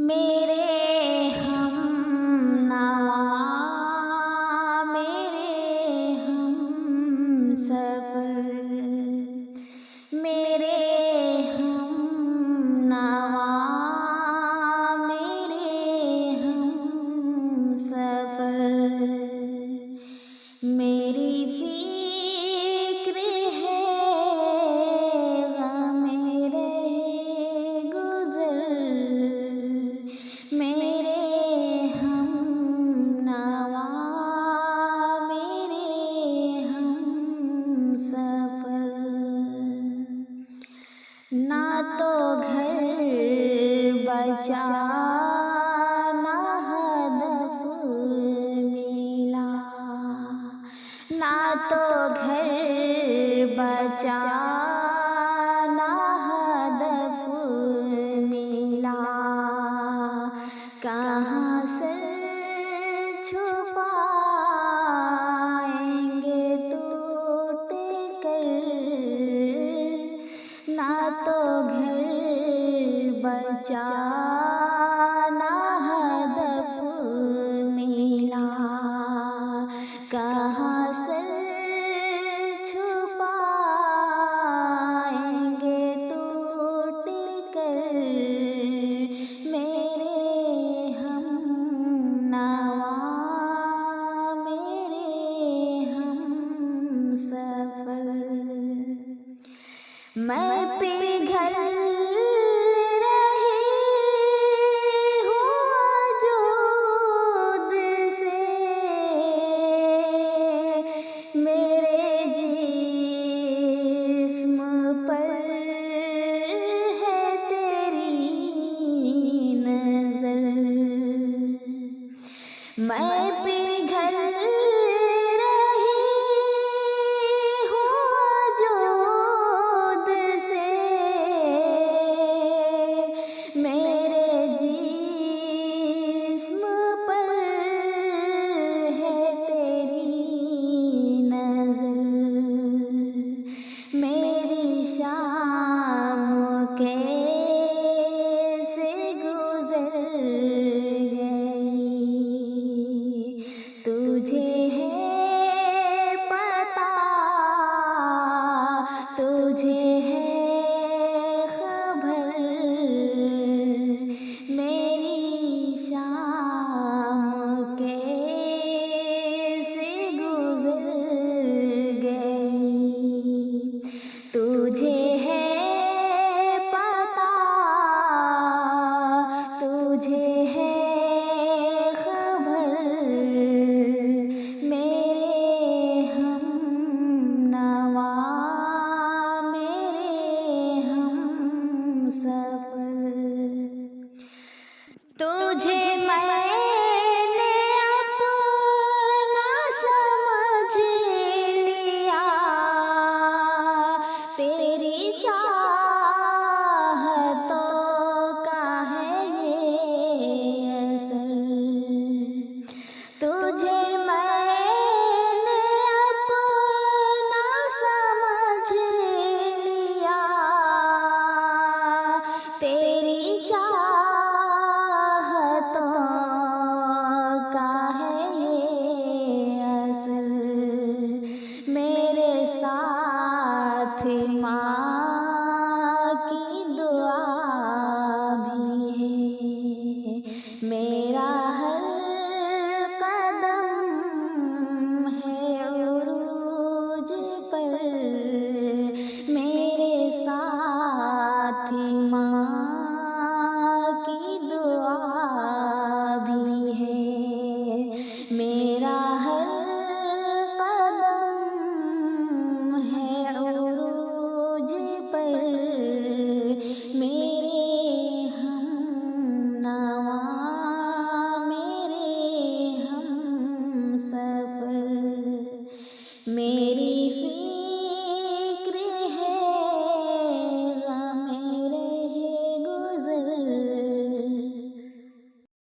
میرے ہم نوا، میرے ہم سفر، میرے ہم نوا، میرے ہم سفر، میری فکر ہے غم رہ گزر، میرے ہم نوا، میرے ہم سفر، نہ تو گھر بچا نہ ہدف ملا، نہ تو گھر بچا نہ ہدف ملا، کہاں سر چھپائیں گے ٹوٹ کر، نہ تو گھر بچا نہ ہدف ملا، کہاں سر چھپائیں گے ٹوٹ کر، میرے ہم نوا، میرے ہم سفر، میں پگھل رہی ہوں وجود سے، میرے جسم پر ہے تیری نظر، میں پگھل رہی ہوں وجود سے، میرے جسم پر ہے تیری نظر، میری شام کیسے گزر گئی، تجھے ہے پتہ، تجھے ہے خبر، میری شام کیسے گزر گئی، تجھے ہے پتہ، تجھے ہے خبر، میرے ہم نوا، میرے ہم سفر، تجھے میں نے اپنا سمجھ لیا، تیری چاہتوں کا ہے یہ اثر، تجھے میں نے اپنا سمجھ لیا، تیری چاہتوں کا ہے یہ اثر، میرے ساتھ ماں کی دعا بھی ہے، میرا ہر قدم ہے عروج پر، میرے ساتھ ماں کی دعا بھی ہے، میرا ہر قدم ہے عروج پر، میرے ہم نوا، میرے ہم سفر،